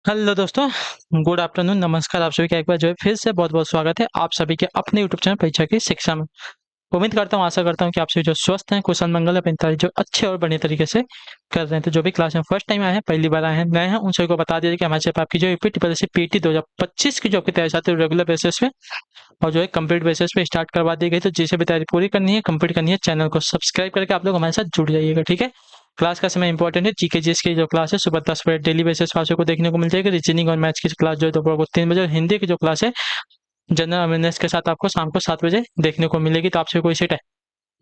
Hello दोस्तों, good afternoon, नमस्कार। आप सभी का एक बार जो है फिर से बहुत बहुत स्वागत है आप सभी के अपने यूट्यूब चैनल परीक्षा की शिक्षा में। उम्मीद करता हूँ, आशा करता हूँ कि आप सभी जो स्वस्थ हैं, कुशल मंगल अपनी तैयारी जो अच्छे और बढ़िया तरीके से कर रहे हैं। तो जो भी क्लास में फर्स्ट टाइम आए हैं, पहली बार आए हैं, नए हैं, उन सभी को बता दीजिए कि हमारे चैनल पर आपकी जो यूपी पीटी पीटी 2025 की जो आपकी तैयारी चाहते हैं रेगुलर बेसिस पे और जो है कंप्लीट बेसिस पे स्टार्ट करवा दी गई। तो जिसे भी तैयारी पूरी करनी है, कंप्लीट करनी है, चैनल को सब्सक्राइब करके आप लोग हमारे साथ जुड़ जाइएगा, ठीक है। क्लास का समय इंपॉर्टेंट है। जीके जीएस की जो क्लास है सुबह 10 बजे डेली बेसिस पे आपको देखने को मिल जाएगी। रीजनिंग और मैथ्स की क्लास जो है दोपहर को 3 बजे, और हिंदी की जो क्लास है जनरल अवेयरनेस के साथ आपको शाम को 7 बजे देखने को मिलेगी। तो आपसे कोई सीट है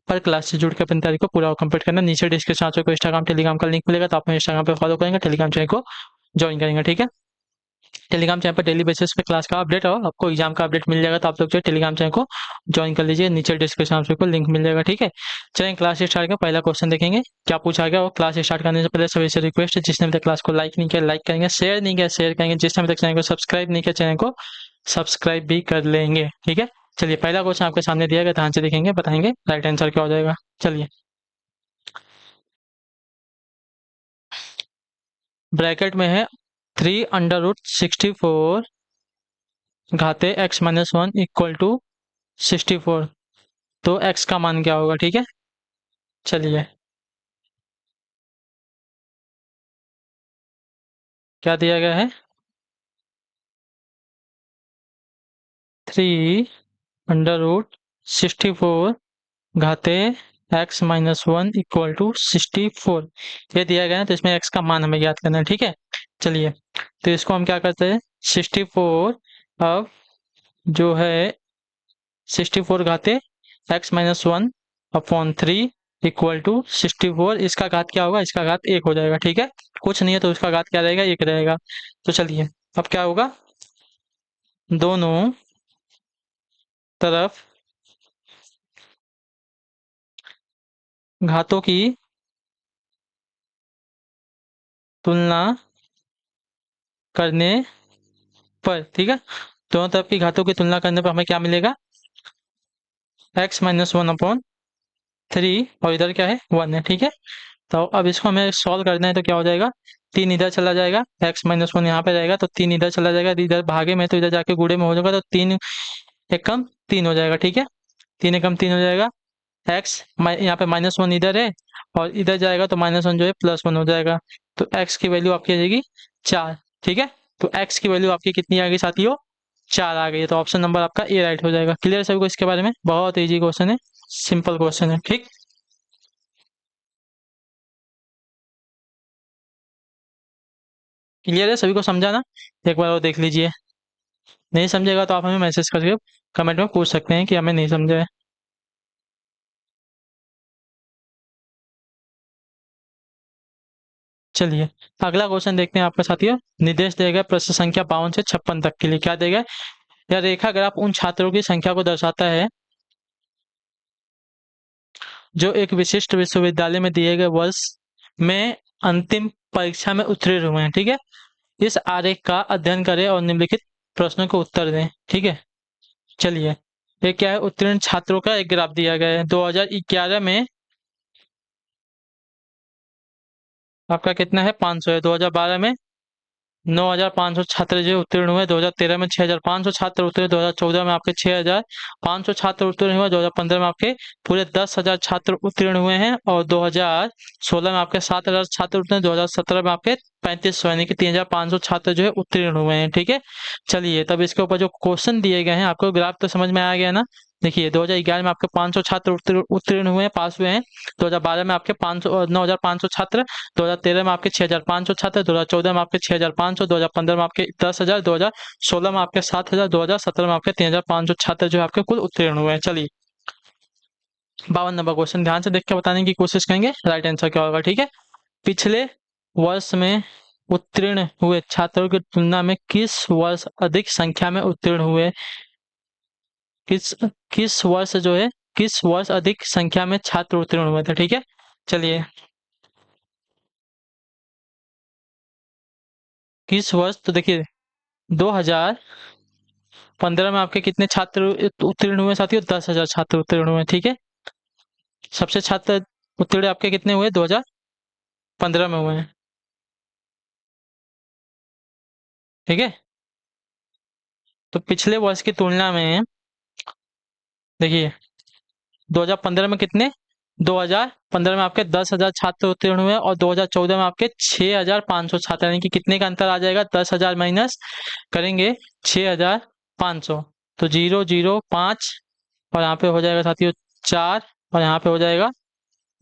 पर क्लास से जुड़ के अपनी तैयारी को पूरा कंप्लीट करना। नीचे डिस्क्रिप्शन आपको इंस्टाग्राम टेलीग्राम का लिंक मिलेगा, तो आप इंस्टाग्राम पे फॉलो करेंगे, टेलीग्राम चैनल को ज्वाइन करेंगे, ठीक है। टेलीग्राम चैनल पर डेली बेसिस पे क्लास का अपडेट और आपको एग्जाम का अपडेट मिल जाएगा। तो आप लोग जो है टेलीग्राम चैनल को ज्वाइन कर लीजिए, नीचे डिस्क्रिप्शन आपको लिंक मिल जाएगा, ठीक है। चलिए क्लास स्टार्ट का पहला क्वेश्चन देखेंगे क्या पूछा गया। और क्लास स्टार्ट करने से पहले सभी से रिक्वेस्ट है, जिसने अभी तक क्लास को लाइक नहीं किया लाइक करेंगे, शेयर नहीं किया शेयर करेंगे, जिसने अभी तक चैनल को सब्सक्राइब नहीं किया चैनल को सब्सक्राइब भी कर लेंगे, ठीक है। चलिए पहला क्वेश्चन आपके सामने दिया गया, ध्यान से देखेंगे, बताएंगे राइट आंसर क्या हो जाएगा। चलिए, ब्रैकेट में है 3√64 घाते x-1 इक्वल टू 64। तो x का मान क्या होगा, ठीक है। चलिए, क्या दिया गया है, 3√64 घाते x-1 इक्वल टू 64 ये दिया गया है। तो इसमें x का मान हमें ज्ञात करना है, ठीक है। चलिए, तो इसको हम क्या करते हैं, 64 अब जो है 64 घाते x-1 अपॉन 3 इक्वल टू 64। इसका घात क्या होगा, इसका घात 1 हो जाएगा, ठीक है। कुछ नहीं है तो इसका घात क्या रहेगा, 1 रहेगा। तो चलिए, अब क्या होगा, दोनों तरफ घातों की तुलना करने पर, ठीक है, दोनों तरफ की घातों की तुलना करने पर हमें क्या मिलेगा, x-1 अपॉन 3 और इधर क्या है 1 है, ठीक है। तो अब इसको हमें सॉल्व करना है, तो क्या हो जाएगा, 3 इधर चला जाएगा, x-1 यहाँ पे रहेगा, तो 3 इधर चला जाएगा, इधर भागे में तो इधर जाके गुड़े में हो जाएगा, तो 3 एक कम 3 हो जाएगा, ठीक है। 3 एक कम 3 हो जाएगा। यहाँ पे -1 इधर है और इधर जाएगा तो -1 जो है +1 हो जाएगा। तो x की वैल्यू आपकी आ जाएगी 4, ठीक है। तो x की वैल्यू आपकी कितनी आ गई साथियों, 4 आ गई है। तो ऑप्शन नंबर आपका ए राइट हो जाएगा। क्लियर सभी को इसके बारे में, बहुत ईजी क्वेश्चन है, सिंपल क्वेश्चन है, ठीक। क्लियर है सभी को, समझा ना, एक बार और देख लीजिए। नहीं समझेगा तो आप हमें मैसेज करके कमेंट में पूछ सकते हैं कि हमें नहीं समझा है। चलिए, अगला क्वेश्चन देखते हैं आपके साथियों। निर्देश दिया गया प्रश्न संख्या 52 से 56 तक के लिए क्या देगा, यह रेखा ग्राफ उन छात्रों की संख्या को दर्शाता है जो एक विशिष्ट विश्वविद्यालय में दिए गए वर्ष में अंतिम परीक्षा में उत्तीर्ण हुए हैं, ठीक है। इस आरेख का अध्ययन करें और निम्नलिखित प्रश्नों को उत्तर दें, ठीक है। चलिए, ये क्या है, उत्तीर्ण छात्रों का एक ग्राफ दिया गया है। 2011 में आपका कितना है, 500 है। 2012 में 9,500 छात्र जो उत्तीर्ण हुए। 2013 में 6,500 छात्र उत्तीर्ण। 2014 में आपके 6,500 छात्र उत्तीर्ण हुए। 2015 में आपके पूरे 10,000 छात्र उत्तीर्ण हुए हैं। और 2016 में आपके 7,000 छात्र उत्तीर्ण। 2017 में आपके 3500 यानी कि 3,500 छात्र जो है उत्तीर्ण हुए हैं, ठीक है। चलिए, तब इसके ऊपर जो क्वेश्चन दिए गए हैं, आपको ग्राफ तो समझ में आ गया ना। देखिए, 2011 में आपके 500 छात्र उत्तीर्ण हुए हैं, पास हुए हैं। 2012 में आपके 500 9,500 छात्र। 2013 में आपके 6,500 छात्र। 2014 में आपके 6,500। 2015 में आपके 10,000। 2016 में आपके 7,000। 2017 में आपके 3,500 छात्र जो है आपके कुल उत्तीर्ण हुए हैं। चलिए, 52 नंबर क्वेश्चन ध्यान से देख के बताने की कोशिश करेंगे राइट आंसर क्या होगा, ठीक है। पिछले वर्ष में उत्तीर्ण हुए छात्रों की तुलना में किस वर्ष अधिक संख्या में उत्तीर्ण हुए, किस किस वर्ष जो है, किस वर्ष अधिक संख्या में छात्र उत्तीर्ण हुए थे, ठीक है। चलिए, किस वर्ष, तो देखिए 2015 में आपके कितने छात्र उत्तीर्ण हुए साथियों, 10,000 छात्र उत्तीर्ण हुए, ठीक है। सबसे छात्र उत्तीर्ण आपके कितने हुए, 2015 में हुए हैं। ठीक है। तो पिछले वर्ष की तुलना में देखिए 2015 में कितने, 2015 में आपके 10,000 छात्र उत्तीर्ण हुए और 2014 में आपके 6,500 छात्र, यानी कि कितने का अंतर आ जाएगा, 10,000 माइनस करेंगे 6,500, तो 005 और यहाँ पे हो जाएगा साथियों 4 और यहाँ पे हो जाएगा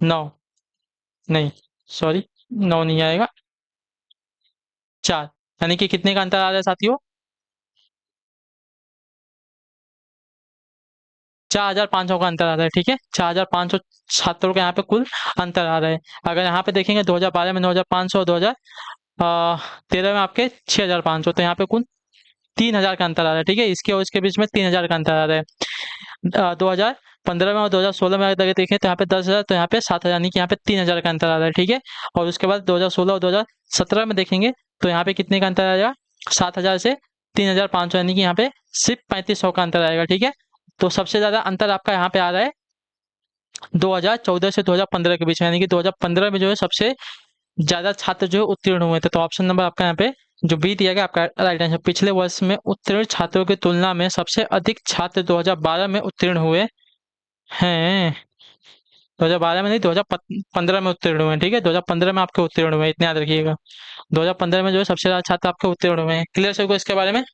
9, नहीं सॉरी 9 नहीं आएगा, 4, यानी कि कितने का अंतर आ रहा है साथियों, 4,500 का अंतर आ रहा है। ठीक है, 4,500 छात्रों के यहाँ पे कुल अंतर आ रहा है। अगर यहाँ पे देखेंगे 2012 में 9,500 और 2013 में आपके 6,500, तो यहाँ पे कुल 3,000 का अंतर आ रहा है। ठीक है, इसके और इसके बीच में 3,000 का अंतर आ रहा है। 2015 में और 2016 में अगर देखें तो यहाँ पे 10,000, तो यहाँ पे 7,000, यानी कि यहाँ पे 3,000 का अंतर आ रहा है। ठीक है, और उसके बाद 2016 और 2017 में देखेंगे तो यहाँ पे कितने का अंतर आएगा, 7,000 से 3,500, यानी कि यहाँ पे सिर्फ 3,500 का अंतर आएगा। ठीक है, तो सबसे ज्यादा अंतर आपका यहाँ पे आ रहा है 2014 से 2015 के बीच में, यानी कि 2015 में जो है सबसे ज्यादा छात्र जो है उत्तीर्ण हुए थे। तो ऑप्शन नंबर आपका यहाँ पे जो बी दिया गया आपका राइट आंसर। पिछले वर्ष में उत्तीर्ण छात्रों की तुलना में सबसे अधिक छात्र 2012 में उत्तीर्ण हुए हैं। 2012 में नहीं, 2015 में उत्तीर्ण हुए हैं। ठीक है, 2015 में आपके उत्तीर्ण हुए हैं, इतना याद रखिएगा। 2015 में जो है सबसे ज्यादा छात्र आपके उत्तीर्ण हुए हैं। क्लियर सबको इसके बारे में।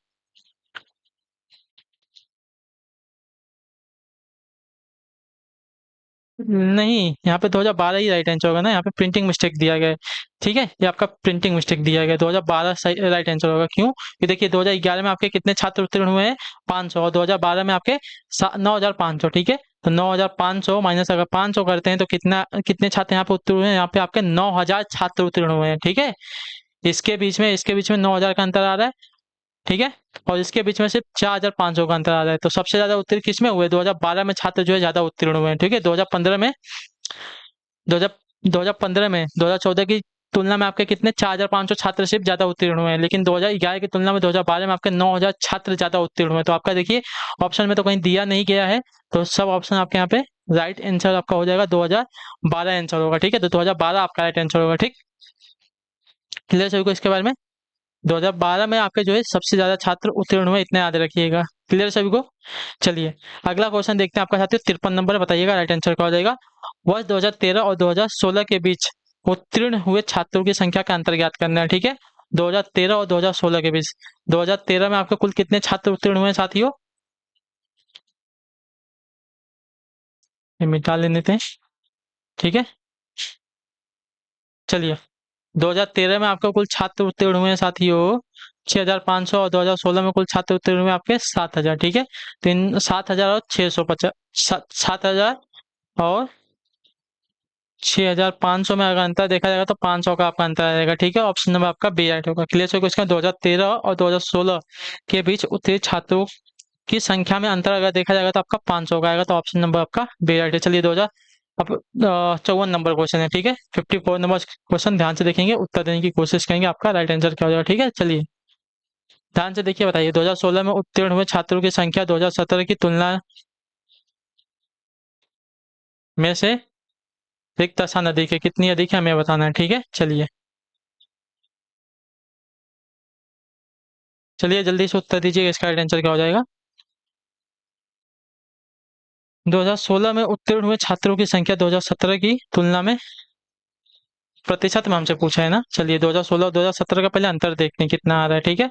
नहीं, यहाँ पे 2012 ही राइट आंसर होगा ना, यहाँ पे प्रिंटिंग मिस्टेक दिया गया है। ठीक है, ये आपका प्रिंटिंग मिस्टेक दिया गया है, 2012 सही राइट आंसर होगा। क्यों, ये देखिए 2011 में आपके कितने छात्र उत्तीर्ण हुए हैं, 500, और 2012 में आपके 9,500। ठीक है, तो 9,500 माइनस अगर 500 करते हैं तो कितना, कितने छात्र यहाँ पे उत्तीर्ण हुए हैं, यहाँ पे आपके 9,000 छात्र उत्तीर्ण हुए हैं। ठीक है, इसके बीच में 9,000 का अंतर आ रहा है। ठीक है, और इसके बीच में सिर्फ 4,500 का अंतर आ रहा है। तो सबसे ज्यादा उत्तीर्ण किसमें हुए, 2012 में छात्र जो है ज्यादा उत्तीर्ण हुए हैं। ठीक है, 2015 में 2000 2015 में 2014 की तुलना में आपके कितने 4,500 छात्र सिर्फ ज्यादा उत्तीर्ण हुए हैं, लेकिन 2011 की तुलना में 2012 में आपके 9,000 छात्र ज्यादा उत्तीर्ण हुए। तो आपका देखिए ऑप्शन में तो कहीं दिया नहीं गया है, तो सब ऑप्शन आपके यहाँ पे राइट आंसर आपका हो जाएगा, 2012 आंसर होगा। ठीक है, तो 2012 आपका राइट आंसर होगा। ठीक, क्लियर सभी को इसके बारे में। 2012 में आपके जो है सबसे ज्यादा छात्र उत्तीर्ण हुए, इतना याद रखिएगा। क्लियर सभी को। चलिए अगला क्वेश्चन देखते हैं आपका साथियों, 53 नंबर, बताइएगा राइट आंसर क्या हो जाएगा। वर्ष 2013 और 2016 के बीच उत्तीर्ण हुए छात्रों की संख्या का अंतर ज्ञात करना है। ठीक है, 2013 और 2016 के बीच, 2013 में आपके कुल कितने छात्र उत्तीर्ण हुए हैं साथियों, ये मिटा लेने थे। ठीक है, चलिए 2013 में आपका कुल छात्र उत्तीर्ण हुए हैं साथियों 6,500, और 2016 में कुल छात्र उत्तीर्ण हुए आपके 7,000। ठीक है, तो इन 7,000 और 650, 7,000 और 6,500 में अगर अंतर देखा जाएगा तो 500 का आपका अंतर आएगा। ठीक है, ऑप्शन नंबर आपका बी राइट होगा। क्लियर से क्वेश्चन, 2013 और 2016 के बीच उत्तीर्ण छात्रों की संख्या में अंतर अगर देखा जाएगा तो आपका 500 का आएगा, तो ऑप्शन नंबर आपका बी राइट है। चलिए 2000 अब 54 नंबर क्वेश्चन है। ठीक है, 54 नंबर क्वेश्चन ध्यान से देखेंगे, उत्तर देने की कोशिश करेंगे, आपका राइट आंसर क्या हो जाएगा। ठीक है, चलिए ध्यान से देखिए, बताइए 2016 में उत्तीर्ण हुए छात्रों की संख्या 2017 की तुलना में से रिक्त स्थान अधिक है, कितनी अधिक है हमें बताना है। ठीक है, चलिए चलिए जल्दी से उत्तर दीजिए, इसका राइट आंसर क्या हो जाएगा। 2016 में उत्तीर्ण हुए छात्रों की संख्या 2017 की तुलना में, प्रतिशत में हमसे पूछा है ना। चलिए 2016 और 2017 का पहले अंतर देखते हैं कितना आ रहा है। ठीक है,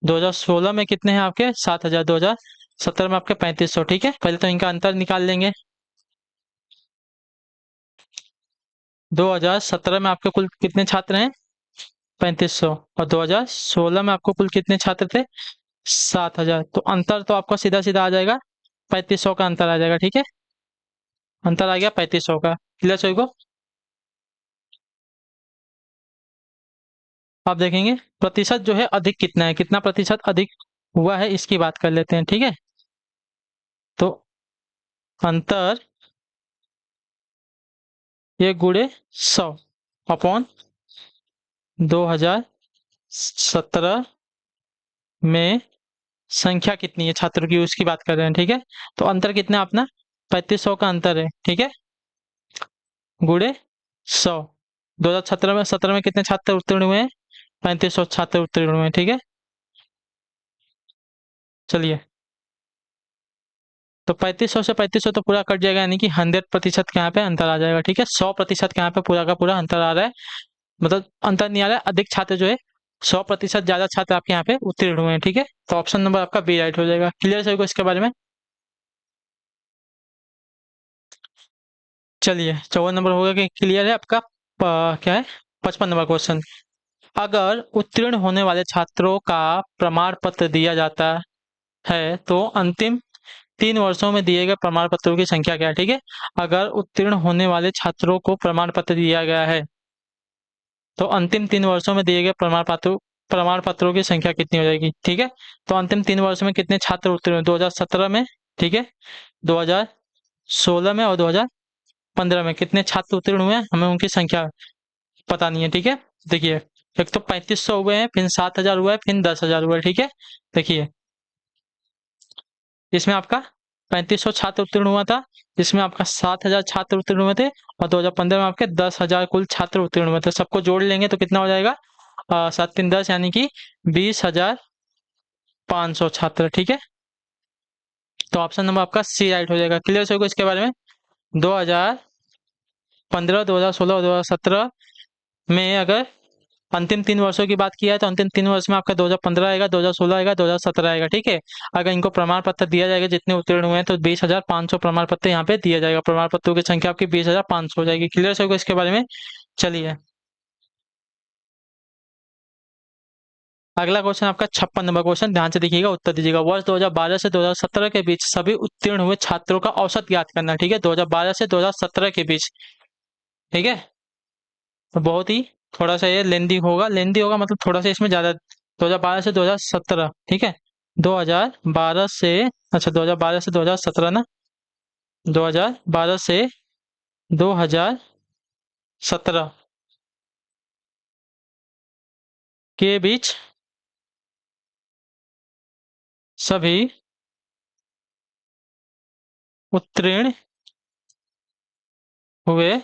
2016 में कितने हैं आपके 7,000, 2017 में आपके 3,500। ठीक है, पहले तो इनका अंतर निकाल लेंगे। 2017 में आपके कुल कितने छात्र हैं, 3,500, और 2016 में आपको कुल कितने छात्र थे, 7,000। तो अंतर तो आपका सीधा सीधा आ जाएगा, 3,500 का अंतर आ जाएगा। ठीक है, अंतर आ गया 3,500 का। क्लियर सभी को। आप देखेंगे प्रतिशत जो है अधिक कितना है, कितना प्रतिशत अधिक हुआ है, इसकी बात कर लेते हैं। ठीक है, तो अंतर ये गुणे 100 अपॉन 2017 में संख्या कितनी है छात्रों की, उसकी बात कर रहे हैं। ठीक है, तो अंतर कितना है अपना, 3,500 का अंतर है। ठीक है, गुणे 100, 2017 में कितने छात्र उत्तीर्ण हुए हैं, 3,500 छात्र उत्तीर्ण हुए हैं। ठीक है, चलिए, तो 3500 से 3500 तो पूरा कट जाएगा, यानी कि 100% का यहाँ पे अंतर आ जाएगा। ठीक है, 100% का यहाँ पे पूरा का पूरा अंतर आ रहा है, मतलब अंतर नहीं आ रहा है, अधिक छात्र जो है 100% ज्यादा छात्र आपके यहाँ पे उत्तीर्ण हुए हैं। ठीक है, तो ऑप्शन नंबर आपका बी राइट हो जाएगा। क्लियर सभी को इसके बारे में? चलिए, 54 नंबर हो गया कि क्लियर है आपका। क्या है, 55 नंबर क्वेश्चन। अगर उत्तीर्ण होने वाले छात्रों का प्रमाण पत्र दिया जाता है तो अंतिम 3 वर्षों में दिए गए प्रमाण पत्रों की संख्या क्या है? ठीक है, अगर उत्तीर्ण होने वाले छात्रों को प्रमाण पत्र दिया गया है तो अंतिम 3 वर्षों में दिए गए प्रमाण पत्रों की संख्या कितनी हो जाएगी? ठीक है, तो अंतिम 3 वर्षों में कितने छात्र उत्तीर्ण हुए? 2017 में, ठीक है, 2016 में और 2015 में कितने छात्र उत्तीर्ण हुए हैं, हमें उनकी संख्या पता नहीं है। ठीक है, देखिए, एक तो 3500 हुए हैं, फिर 7000 हुआ है, फिर 10,000 हुआ है। ठीक है, देखिए, इसमें आपका 3500 छात्र उत्तीर्ण हुआ था, जिसमें आपका 7000 छात्र उत्तीर्ण हुए थे, और 2015 में आपके 10,000 कुल छात्र उत्तीर्ण हुए थे। सबको जोड़ लेंगे तो कितना हो जाएगा? 7 3 10, यानी कि 20,500 छात्र। ठीक है, तो ऑप्शन नंबर आपका सी राइट हो जाएगा। क्लियर हो इसके बारे में? 2015, 2016 और 2017 में अगर अंतिम 3 वर्षों की बात किया है तो अंतिम 3 वर्ष में आपका 2015 आएगा, 2016 आएगा, 2017 आएगा। ठीक है, अगर इनको प्रमाण पत्र दिया जाएगा जितने उत्तीर्ण हुए हैं तो 20,500 प्रमाण पत्र यहाँ पे दिया जाएगा। प्रमाण पत्रों की संख्या आपकी 20,500 हो जाएगी। क्लियर होगा इसके बारे में? चलिए, अगला क्वेश्चन आपका 56 नंबर क्वेश्चन, ध्यान से देखिएगा, उत्तर दीजिएगा। वर्ष 2012 से 2017 के बीच सभी उत्तीर्ण हुए छात्रों का औसत ज्ञात करना। ठीक है, 2012 से 2017 के बीच। ठीक है, तो बहुत ही थोड़ा सा ये लेंदी होगा, मतलब थोड़ा सा इसमें ज्यादा। 2012 से 2017, ठीक है, 2012 से, अच्छा 2012 से 2017 ना, 2012 से 2017 के बीच सभी उत्तीर्ण हुए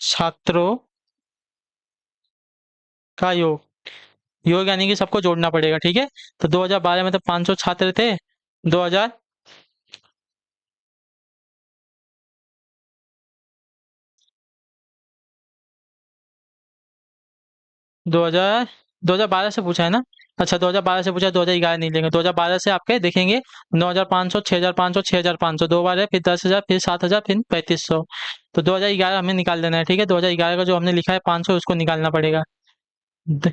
छात्रों का योग यानी कि सबको जोड़ना पड़ेगा। ठीक है, तो 2012 में तो 500 छात्र थे, 2000 2000 2012 से पूछा है ना? अच्छा, 2012 से पूछा है, 2011 नहीं लेंगे। 2012 से आपके देखेंगे 9,500, 6,500, 6,500 दो बार है, फिर 10,000, फिर 7,000, फिर 3,500। तो 2011 हमें निकाल देना है। ठीक है, 2011 का जो हमने लिखा है 500, उसको निकालना पड़ेगा।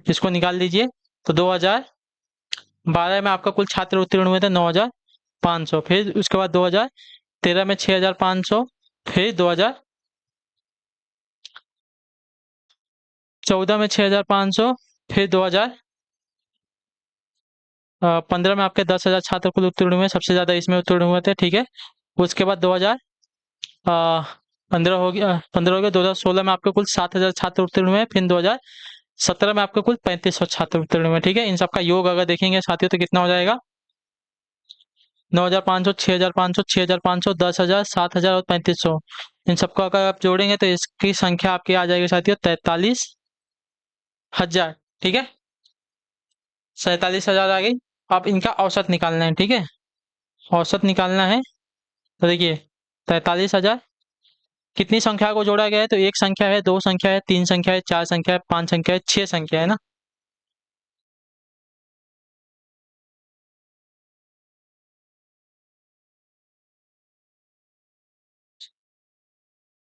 इसको निकाल दीजिए। तो 2012 में आपका कुल छात्र उत्तीर्ण हुए थे 9,500, फिर उसके बाद 2013 में 6,500, फिर 2014 में 6,500, फिर 2015 में आपके 10,000 छात्र कुल उत्तीर्ण हुए, सबसे ज्यादा इसमें उत्तीर्ण हुए थे। ठीक है, उसके बाद 2015 हो गया, 15 हो गया, 2016 में आपके कुल 7,000 छात्र उत्तीर्ण हुए, फिर 2017 में आपके कुल 3,500 छात्र उत्तीर्ण हुए। ठीक है, इन सबका योग अगर देखेंगे साथियों तो कितना हो जाएगा? 9,500, 6,500, 6,500, 10,000, 7,000 और 3,500। इन सबको अगर आप जोड़ेंगे तो इसकी संख्या आपकी आ जाएगी साथियों 43,000। ठीक है, 47,000 आ गई। अब इनका औसत निकालना है। ठीक है, औसत निकालना है, तो देखिए, 43,000 कितनी संख्या को जोड़ा गया है? तो एक संख्या है, दो संख्या है, तीन संख्या है, चार संख्या है, पांच संख्या है, छह संख्या है ना।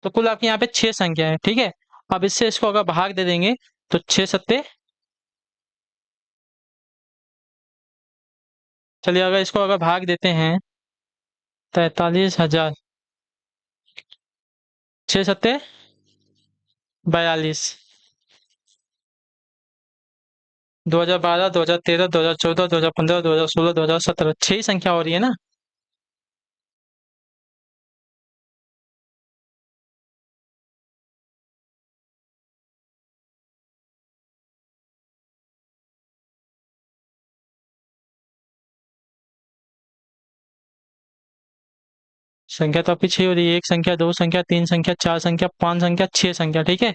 तो कुल आपके यहाँ पे छह संख्या है। ठीक है, अब इससे इसको अगर भाग दे देंगे तो 6 सत्ते, चलिए अगर इसको अगर भाग देते हैं, 43,000, 6 सत्ते 42, 2012, 2013, 2014, 2015, 2016, 2017, छह ही संख्या हो रही है ना। संख्या तो आपकी छह हो रही है, एक संख्या, दो संख्या, तीन संख्या, चार संख्या, पांच संख्या, छह संख्या। ठीक है,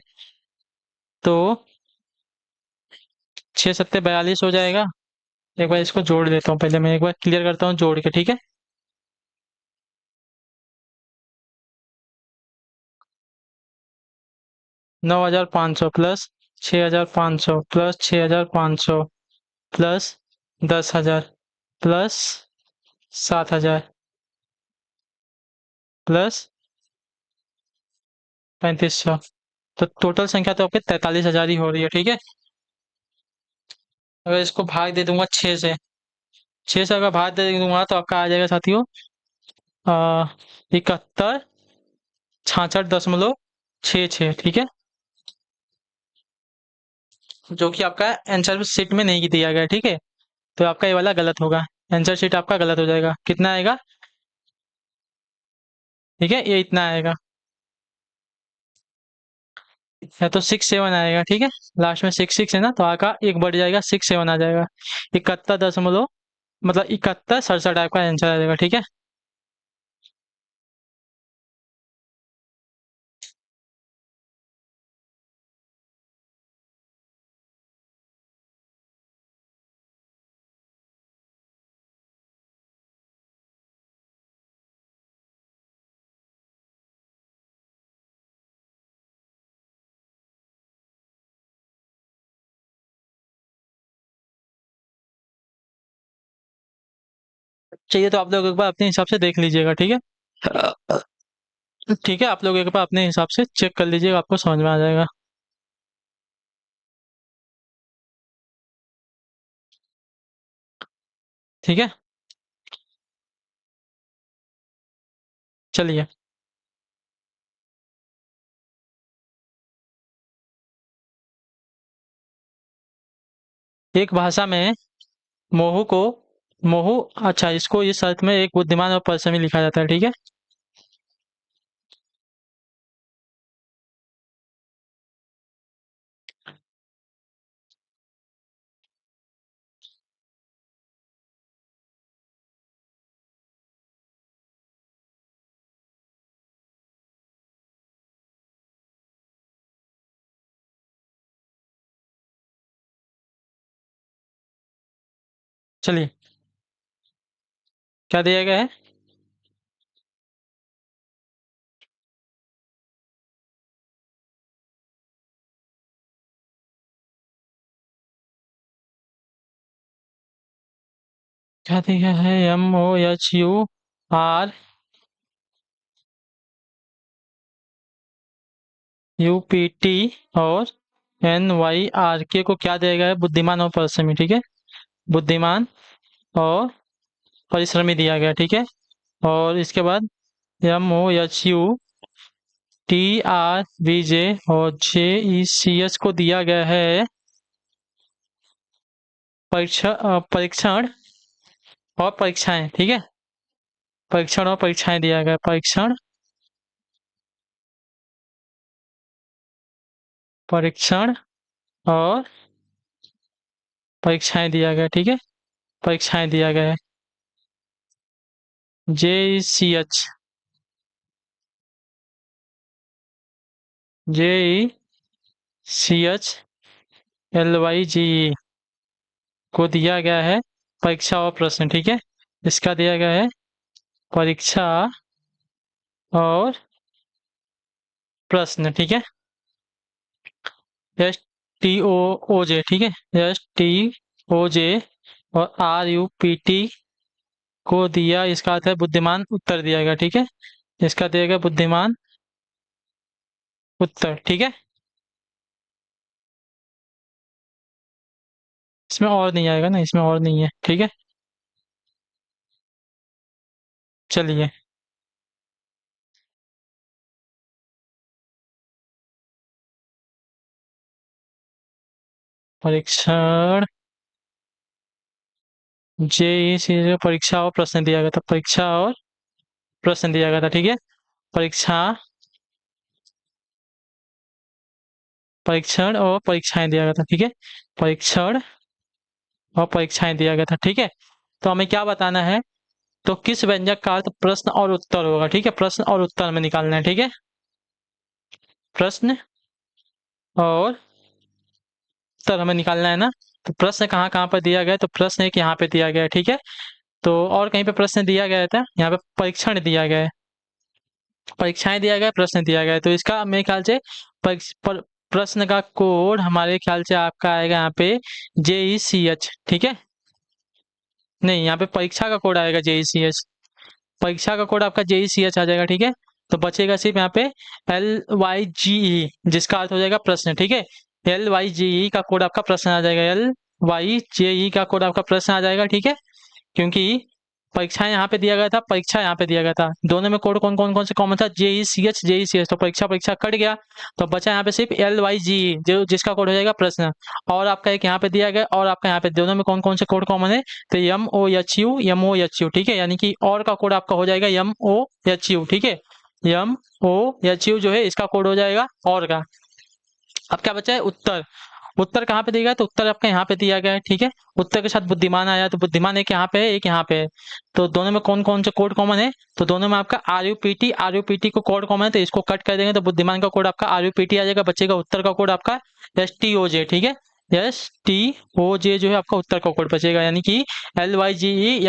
तो छः सत्ते 42 हो जाएगा। एक बार इसको जोड़ देता हूँ, पहले मैं एक बार क्लियर करता हूँ जोड़ के, ठीक है। 9,500 plus 6,500 plus 6,500 plus 10,000 plus 7,000 plus 3,500। तो टोटल संख्या तो आपके 43,000 ही हो रही है, ठीक है। अगर इसको भाग दे दूंगा 6 से अगर भाग दे दूंगा तो आपका आ जाएगा साथियों 71 66.66, ठीक है। जो कि आपका आंसर शीट में नहीं दिया गया है, ठीक है। तो आपका ये वाला गलत होगा, आंसर शीट आपका गलत हो जाएगा। कितना आएगा, ठीक है, ये इतना आएगा, या तो 6 7 आएगा, ठीक है। लास्ट में 6 6 है ना, तो आपका एक बढ़ जाएगा, 6 7 आ जाएगा। 71 दशमलव मतलब 71 67 आपका आंसर आ जाएगा, ठीक है। चाहिए तो आप लोग एक बार अपने हिसाब से देख लीजिएगा, ठीक है। ठीक है, आप लोग एक बार अपने हिसाब से चेक कर लीजिएगा, आपको समझ में आ जाएगा। ठीक है, चलिए। एक भाषा में मोहू को मोहू, अच्छा, इसको इस अर्थ में एक बुद्धिमान और परिश्रमी लिखा जाता है, ठीक है। चलिए, क्या दिया गया है। क्या दिया है, MOHURUPT और NYRK को क्या दिया गया है, बुद्धिमान और परिश्रमी, ठीक है। बुद्धिमान और परिश्रमी दिया गया, ठीक है। और इसके बाद MOHUTRBJ और JECH को दिया गया है परीक्षण और परीक्षाएं, ठीक है। परीक्षण और परीक्षाएं दिया गया है, परीक्षण परीक्षण और परीक्षाएं दिया गया, ठीक है। परीक्षाएं दिया गया है। JECH JECHLYGE को दिया गया है परीक्षा और प्रश्न, ठीक है। इसका दिया गया है परीक्षा और प्रश्न, ठीक है। STOOJ, ठीक है। STOJ और RUPT को दिया, इसका अर्थ है बुद्धिमान उत्तर दिया गया, ठीक है। इसका दिया गया बुद्धिमान उत्तर, ठीक है। इसमें और नहीं आएगा ना, इसमें और नहीं है, ठीक है। चलिए, परीक्षण JEC परीक्षा और प्रश्न दिया गया था, परीक्षा और प्रश्न दिया गया था, ठीक है। परीक्षा परीक्षण और परीक्षाएं दिया गया था, ठीक है। परीक्षण और परीक्षाएं दिया गया था, ठीक है। तो हमें क्या बताना है, तो किस व्यंजक का अर्थ प्रश्न और उत्तर होगा, ठीक है। प्रश्न और उत्तर में निकालना है, ठीक है। प्रश्न और उत्तर हमें निकालना है ना। तो प्रश्न कहाँ कहाँ पर दिया गया है, तो प्रश्न एक यहाँ पे दिया गया है, ठीक है। तो और कहीं पे प्रश्न दिया गया था, यहाँ पे परीक्षण दिया गया है, परीक्षाएं दिया गया है, प्रश्न दिया गया है। तो इसका मेरे ख्याल से प्रश्न का कोड हमारे ख्याल से आपका आएगा यहाँ पे JECH, ठीक है। नहीं, यहाँ पे परीक्षा का कोड आएगा JECH, परीक्षा का कोड आपका JECH आ जाएगा, ठीक है। तो बचेगा सिर्फ यहाँ पे LYGE, जिसका अर्थ हो जाएगा प्रश्न, ठीक है। LYGE का कोड आपका प्रश्न आ जाएगा, LYGE का कोड आपका प्रश्न आ जाएगा, ठीक है। क्योंकि परीक्षा यहाँ पे दिया गया था, परीक्षा यहाँ पे दिया गया था, दोनों में कोड कौन से कॉमन था, JECH, तो परीक्षा परीक्षा कट गया, तो बचा यहाँ पे सिर्फ LYGE, जो जिसका कोड हो जाएगा प्रश्न। और आपका एक यहाँ पे दिया गया, और आपका यहाँ पे दोनों में कौन कौन से कोड कॉमन है, तो MOHU, ठीक है। यानी कि और का कोड आपका हो जाएगा MOHU, ठीक है। MOHU जो है इसका कोड हो जाएगा और का। अब क्या बचा है, उत्तर। उत्तर कहाँ पे दिया गया, तो उत्तर आपका यहाँ पे दिया गया है, ठीक है। उत्तर के साथ बुद्धिमान आया, तो बुद्धिमान एक यहाँ पे है, एक यहाँ पे है। तो दोनों में कौन कौन से कोड कॉमन है, तो दोनों में आपका RUPT को कोड कॉमन है, तो इसको कट कर देंगे तो बुद्धिमान का कोड आपका RUPT आ जाएगा, बचेगा उत्तर का कोड आपका STOJ, ठीक है। STOJ जो है आपका उत्तर का कोड बचेगा, यानी कि LYGE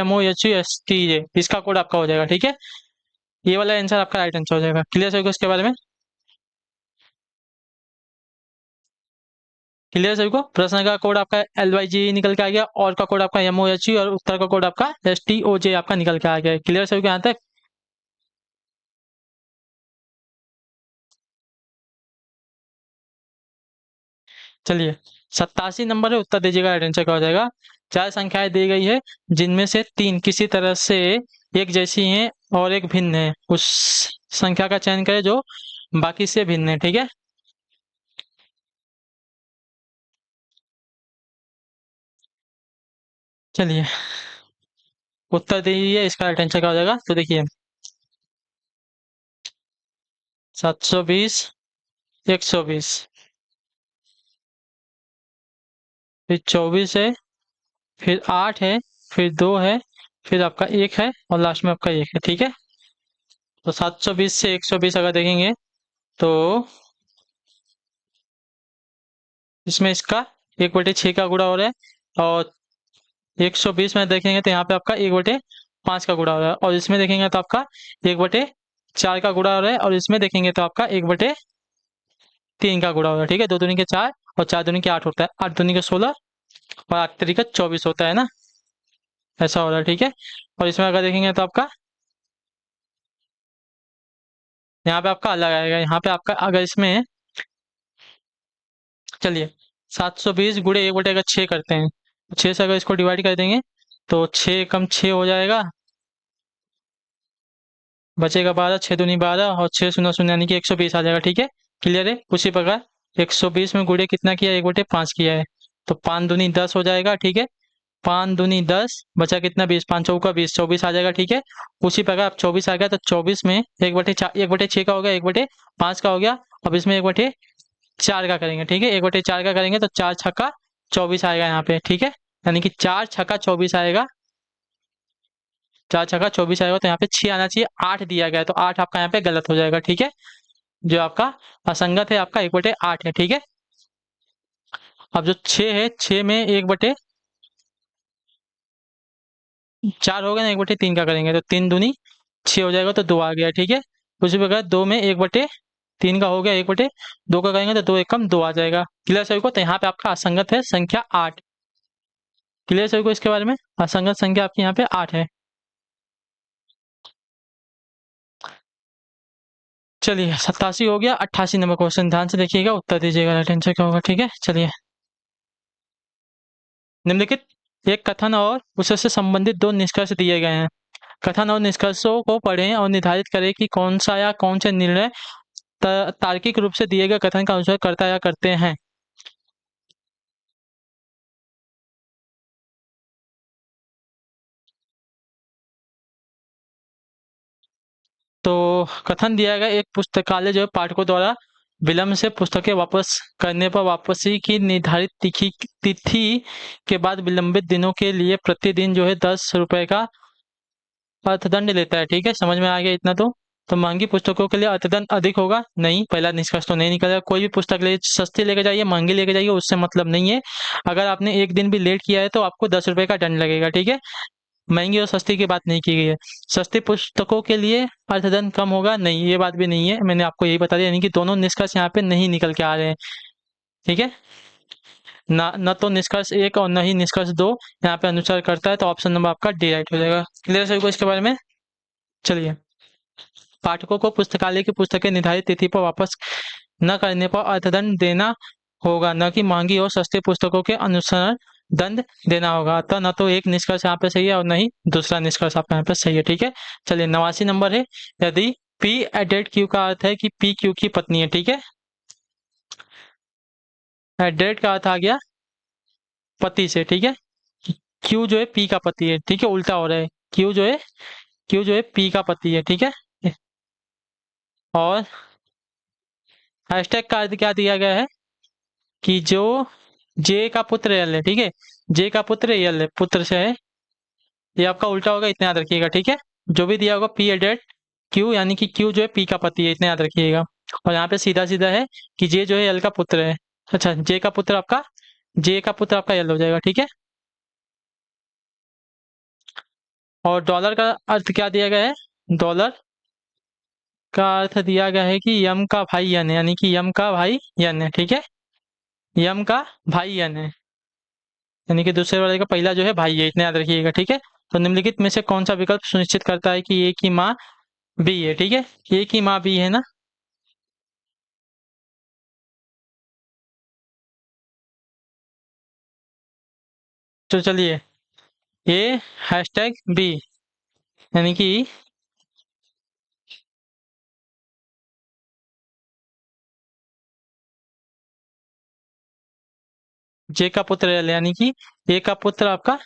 MOHUSTJ, इसका कोड आपका हो जाएगा, ठीक है। ये वाला आंसर आपका राइट आंसर हो जाएगा। क्लियर सभी को इसके बारे में, क्लियर सभी को। प्रश्न का कोड आपका LYGE निकल के आ गया, और का कोड आपका MOHU, और उत्तर का कोड आपका STOJ आपका निकल के आ गया। क्लियर सभी को यहाँ तक। चलिए, 87 नंबर है, उत्तर दीजिएगा, राइट आंसर क्या हो जाएगा। चार संख्याएं दी गई है, जिनमें से तीन किसी तरह से एक जैसी हैं और एक भिन्न है, उस संख्या का चयन करें जो बाकी से भिन्न है, ठीक है। चलिए, उत्तर दीजिए, इसका राइट आंसर क्या हो जाएगा। तो देखिए, 720, 120, फिर 24 है, फिर 8 है, फिर 2 है, फिर आपका 1 है, और लास्ट में आपका 1 है, ठीक है। तो 720 से 120 अगर देखेंगे, तो इसमें इसका 1/6 का गुणा हो रहा है, और 120 में देखेंगे तो यहाँ पे आपका 1/5 का गुणा हो रहा है, और इसमें देखेंगे तो आपका 1/4 का गुणा हो रहा है, और इसमें देखेंगे तो आपका 1/3 का गुणा हो रहा है, ठीक है। 2 दूनी के 4, और 4 दूनी के 8 होता है, 8 दूनी के 16, और 8 तरीका 24 होता है ना, ऐसा हो रहा है, ठीक है। और इसमें अगर देखेंगे तो आपका यहाँ पे आपका अलग आएगा, यहाँ पे आपका अगर इसमें, चलिए, 720 गुणे 1/6 करते हैं, 6 से अगर इसको डिवाइड कर देंगे तो 6 कम 6 हो जाएगा, बचेगा 12, 6 दूनी 12, और 6 शून्य शून्य, यानी कि 120 आ जाएगा, ठीक है। क्लियर है। उसी प्रकार 120 में गुणे कितना किया, 1/5 किया है, तो 5 दूनी 10 हो जाएगा, ठीक है। 5 दूनी 10, बचा कितना 20, 5 चौका 20, 24 आ जाएगा, ठीक है। उसी प्रकार अब 24 आ गया, तो 24 में 1/6 का हो गया, 1/5 का हो गया, अब इसमें 1/4 का करेंगे, ठीक है। 1/4 का करेंगे तो 4 छक्का 24 आएगा यहाँ पे, ठीक है। यानी कि 4 छक्का 24 आएगा, 4 छक्का 24 आएगा, तो यहाँ पे 6 आना चाहिए, 8 दिया गया है, तो 8 आपका यहाँ पे गलत हो जाएगा, ठीक है। जो आपका असंगत है आपका 1/8 है, ठीक है। अब जो 6 है, 6 में 1/4 हो गया ना, 1/3 का करेंगे तो 3 दूनी 6 हो जाएगा, तो 2 आ गया, ठीक है। उसी प्रकार 2 में 1/3 का हो गया, 1/2 का करेंगे तो 2 एकम 2 आ जाएगा। क्लियर सभी को। तो यहाँ पे आपका असंगत है संख्या 8। क्लियर सभी को इसके बारे में। असंगत संख्या आपकी यहाँ पे 8 है। चलिए, 87 हो गया। 88 नंबर क्वेश्चन ध्यान से देखिएगा, उत्तर दीजिएगा, राइट आंसर क्या होगा, ठीक है। चलिए, निम्नलिखित एक कथन और उससे संबंधित दो निष्कर्ष दिए गए हैं। कथन और निष्कर्षों को पढ़ें और निर्धारित करें कि कौन सा या कौन से निर्णय तार्किक रूप से दिए गए कथन का अनुसरण करता या करते हैं। तो कथन दिया गया, एक पुस्तकालय जो है पाठकों द्वारा विलंब से पुस्तकें वापस करने पर वापसी की निर्धारित तिथि के बाद विलंबित दिनों के लिए प्रतिदिन जो है 10 रुपए का अर्थदंड लेता है, ठीक है। समझ में आ गया इतना तो। तो महंगी पुस्तकों के लिए अर्थदंड अधिक होगा? नहीं, पहला निष्कर्ष तो नहीं निकलेगा। कोई भी पुस्तक ले, सस्ती लेके जाइए महंगी लेके जाइए, उससे मतलब नहीं है। अगर आपने एक दिन भी लेट किया है तो आपको 10 रुपये का दंड लगेगा, ठीक है। महंगी और सस्ती की बात नहीं की गई है। सस्ती पुस्तकों के लिए अर्थदंड कम होगा? नहीं, ये बात भी नहीं है। मैंने आपको यही बता दिया, यानी कि दोनों निष्कर्ष यहाँ पे नहीं निकल के आ रहे हैं, ठीक है। ना न तो निष्कर्ष एक और न ही निष्कर्ष दो यहाँ पे अनुसार करता है, तो ऑप्शन नंबर आपका डी राइट हो जाएगा। क्लियर सभी को इसके बारे में? चलिए, पाठकों को पुस्तकालय की पुस्तकें निर्धारित तिथि पर वापस न करने पर अर्थदंड देना होगा, न कि महंगी और सस्ती पुस्तकों के अनुसार दंड देना होगा। अतः न तो एक निष्कर्ष यहाँ पे सही है और न ही दूसरा निष्कर्ष आपका यहाँ पे सही है, ठीक है। चलिए, 89 नंबर है, यदि पी एडेड क्यू का अर्थ है कि पी क्यू की पत्नी है, ठीक है। एडेड का अर्थ आ गया पति से, ठीक है। क्यू जो है पी का पति है, ठीक है, उल्टा हो रहा है। क्यू जो है पी का पति है, ठीक है। और हैशटैग का अर्थ क्या दिया गया है कि जो जे का पुत्र यल है, ठीक है। जे का पुत्र यल है, पुत्र से है, ये आपका उल्टा होगा, इतना याद रखिएगा, ठीक है। जो भी दिया होगा पी एडेड क्यू, यानी कि क्यू जो है पी का पति है, इतना याद रखिएगा। और यहाँ पे सीधा सीधा है कि जे जो है यल का पुत्र है। अच्छा, जे का पुत्र आपका यल हो जाएगा, ठीक है। और डॉलर का अर्थ क्या दिया गया है? डॉलर का अर्थ दिया गया है कि यम का भाई यन है, यानी कि यम का भाई यन है, ठीक है। यम का भाई यन है, यानी कि दूसरे वाले का पहला जो है भाई है, इतना याद रखिएगा, ठीक है। तो निम्नलिखित में से कौन सा विकल्प सुनिश्चित करता है कि ए की माँ बी है, ठीक है। ए की माँ बी है ना, तो चलिए, ए हैशटैग बी, यानी कि जे का पुत्र एल है, यानी कि ए का पुत्र आपका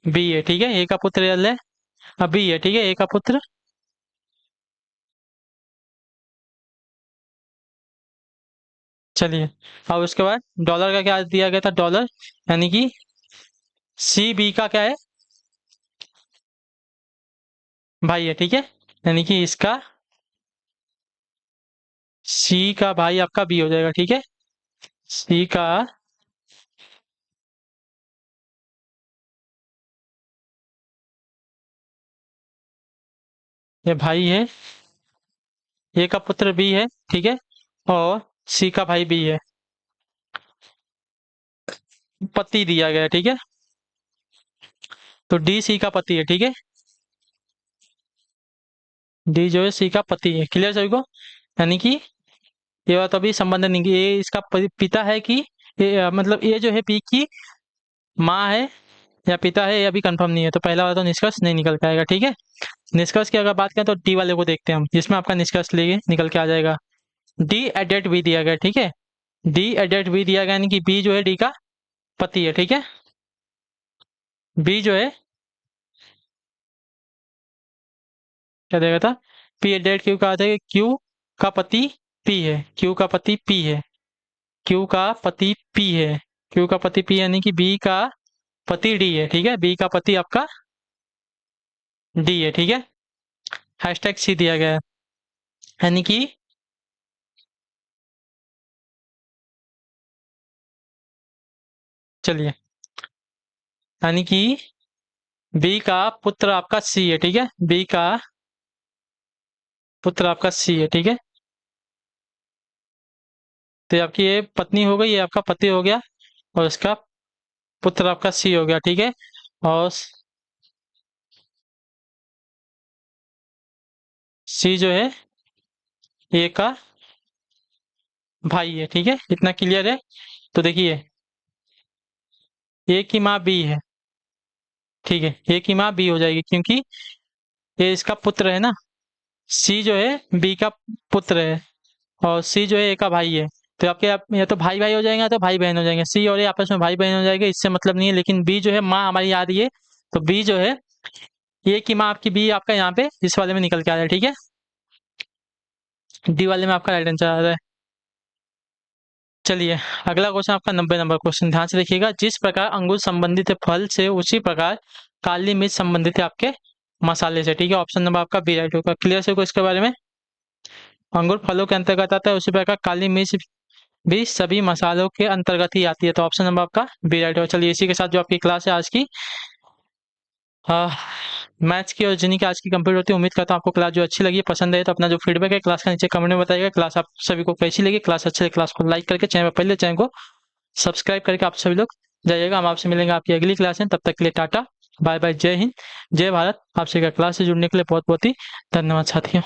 बी है, ठीक है। ए का पुत्र एल है, अब बी है, ठीक है, ए का पुत्र। चलिए, अब उसके बाद डॉलर का क्या दिया गया था? डॉलर, यानी कि सी बी का क्या है? भाई है, ठीक है। यानी कि इसका सी का भाई आपका बी हो जाएगा, ठीक है। सी का ये भाई है, ए का पुत्र बी है, ठीक है। और सी का भाई बी है, पति दिया गया है, ठीक है। तो डी सी का पति है, ठीक है। डी जो है सी का पति है, क्लियर सभी को? यानी कि ये बात अभी संबंध नहीं, ये इसका पिता है कि मतलब ये जो है पी की माँ है या पिता है, ये अभी कंफर्म नहीं है, तो पहला वाला तो निष्कर्ष नहीं निकल के आएगा, ठीक है। निष्कर्ष की अगर बात करें तो डी वाले को देखते हैं हम, जिसमें आपका निष्कर्ष लेके निकल के आ जाएगा। डी एडेड बी दिया गया, ठीक है। डी एडेड बी दिया गया, यानी कि बी जो है डी का पति है, ठीक है। बी जो है क्या देगा था? पी एडेड क्यू का अर्थ है कि क्यू का पति पी है, क्यू का पति पी है, क्यू का पति पी है, क्यू का पति पी, यानी कि बी का पति डी है, ठीक है। बी का पति आपका डी है, ठीक है। हैशटैग सी दिया गया है, यानी कि चलिए, यानी कि बी का पुत्र आपका सी है, ठीक है। बी का पुत्र आपका सी है, ठीक है। तो ये आपकी ये पत्नी हो गई, ये आपका पति हो गया, और इसका पुत्र आपका सी हो गया, ठीक है। और सी जो है ए का भाई है, ठीक है। इतना क्लियर है? तो देखिए, ए की माँ बी है, ठीक है। ए की माँ बी हो जाएगी क्योंकि ये इसका पुत्र है ना। सी जो है बी का पुत्र है और सी जो है ए का भाई है, तो आपके आप या तो भाई भाई हो जाएंगे या तो भाई बहन हो जाएंगे। सी और ए आपस में भाई बहन हो जाएंगे, इससे मतलब नहीं है। लेकिन बी जो है माँ हमारी आ रही है, तो बी जो है ए की माँ आपकी बी आपका यहाँ पे इस वाले में निकल के आ रहा है, ठीक है। डी वाले में आपका राइट आंसर आ रहा है। चलिए, अगला क्वेश्चन आपका 90 नंबर क्वेश्चन, ध्यान से देखिएगा। जिस प्रकार अंगूर संबंधित है फल से, उसी प्रकार काली मिर्च संबंधित है आपके मसाले से, ठीक है। ऑप्शन नंबर आपका बी राइट होगा। क्लियर से इसके बारे में। अंगूर फलों के अंतर्गत आता है, उसी प्रकार काली मिर्च भी सभी मसालों के अंतर्गत ही आती है। तो ऑप्शन नंबर आपका बी राइट होगा। चलिए इसी के साथ जो आपकी क्लास है आज की मैथ्स की और जीनी की आज की कंप्लीट होती है। उम्मीद करता हूँ आपको क्लास जो अच्छी लगी, पसंद है तो अपना जो फीडबैक है क्लास का नीचे कमेंट में बताइएगा। क्लास आप सभी को कैसी लगी, क्लास अच्छी लगी क्लास को लाइक करके चैनल पर पहले चैनल को सब्सक्राइब करके आप सभी लोग जाइएगा। हम आपसे मिलेंगे आपकी अगली क्लास में, तब तक के लिए टाटा बाय बाय, जय हिंद जय भारत। आप सभी का क्लास से जुड़ने के लिए बहुत बहुत ही धन्यवाद साथियों।